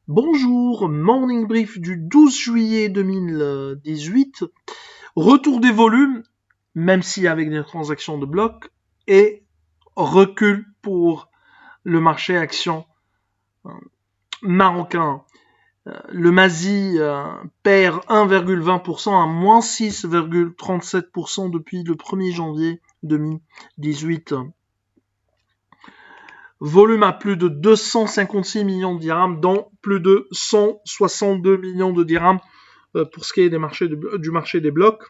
Bonjour, morning brief du 12 juillet 2018. Retour des volumes, même si avec des transactions de bloc, et recul pour le marché action marocain. Le Mazi perd 1,20% à moins 6,37% depuis le 1er janvier 2018. Volume à plus de 256 millions de dirhams, dont plus de 162 millions de dirhams pour ce qui est du marché des blocs.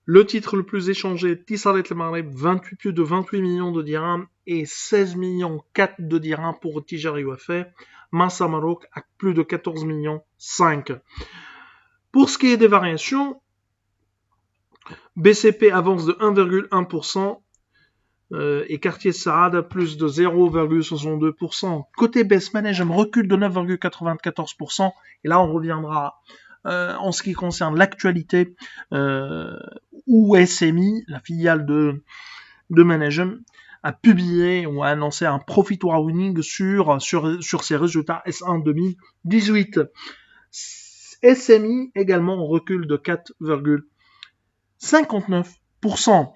Le titre le plus échangé, Tissaret El Maghreb, plus de 28 millions de dirhams et 16 millions 4 de dirhams pour Tijari Wafé. Massa Maroc à plus de 14 millions 5. Pour ce qui est des variations, BCP avance de 1,1%. Et Quartier Saada plus de 0,62%. Côté Best Management, recul de 9,94%. Et là, on reviendra en ce qui concerne l'actualité où SMI, la filiale de Management, a publié ou a annoncé un profit warning sur ses résultats S1 2018. SMI également en recul de 4,59%.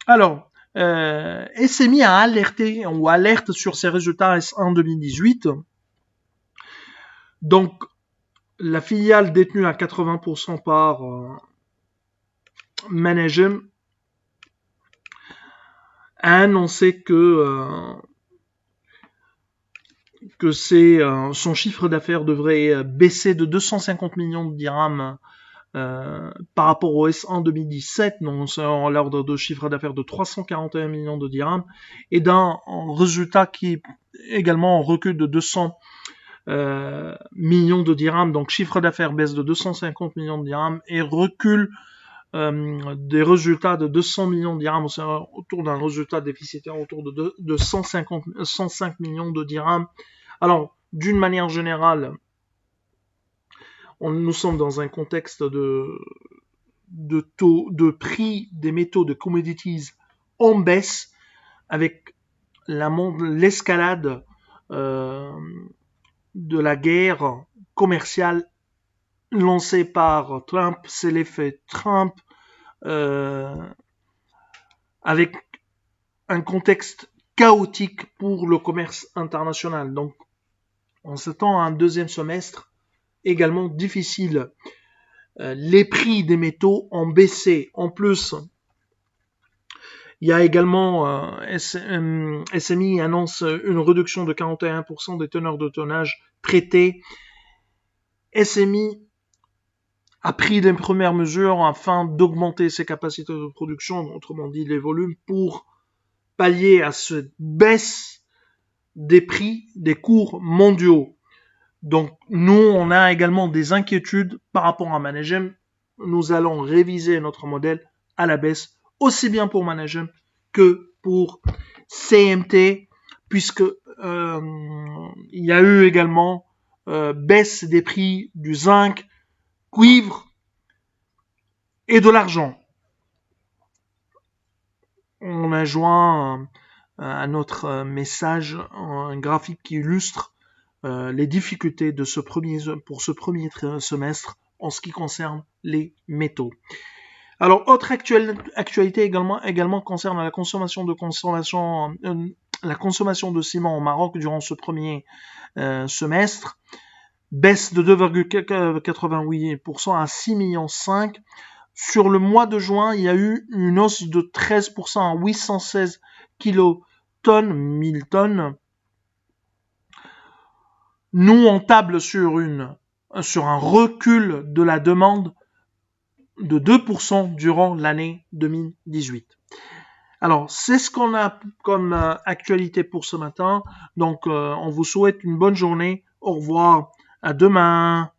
Alors, SMI a alerté ou alerte sur ses résultats S1 2018. Donc, la filiale détenue à 80% par Managem a annoncé que son chiffre d'affaires devrait baisser de 250 millions de dirhams par rapport au S1 2017, donc c'est en l'ordre de chiffre d'affaires de 341 millions de dirhams, et d'un résultat qui est également en recul de 200 millions de dirhams, donc chiffre d'affaires baisse de 250 millions de dirhams et recul des résultats de 200 millions de dirhams, autour d'un résultat déficitaire autour de 105 millions de dirhams. Alors, d'une manière générale, nous sommes dans un contexte de taux de prix des métaux de commodities en baisse avec l'escalade de la guerre commerciale lancée par Trump. C'est l'effet Trump avec un contexte chaotique pour le commerce international. Donc, on s'attend à un deuxième semestre également difficile. Les prix des métaux ont baissé. En plus, il y a également SMI annonce une réduction de 41% des teneurs de tonnage traitées. SMI a pris les premières mesures afin d'augmenter ses capacités de production, autrement dit les volumes, pour pallier à cette baisse des prix des cours mondiaux. Donc, nous, on a également des inquiétudes par rapport à Managem. Nous allons réviser notre modèle à la baisse, aussi bien pour Managem que pour CMT, puisque il y a eu également baisse des prix du zinc, cuivre et de l'argent. On a joint à notre message un graphique qui illustre les difficultés pour ce premier semestre en ce qui concerne les métaux. Alors, autre actualité également concerne la consommation de ciment au Maroc durant ce premier semestre. Baisse de 2,88% à 6,5 millions. Sur le mois de juin, il y a eu une hausse de 13% à 816 kilotonnes, 1000 tonnes. Nous, on table sur un recul de la demande de 2% durant l'année 2018. Alors, c'est ce qu'on a comme actualité pour ce matin. Donc, on vous souhaite une bonne journée. Au revoir. À demain.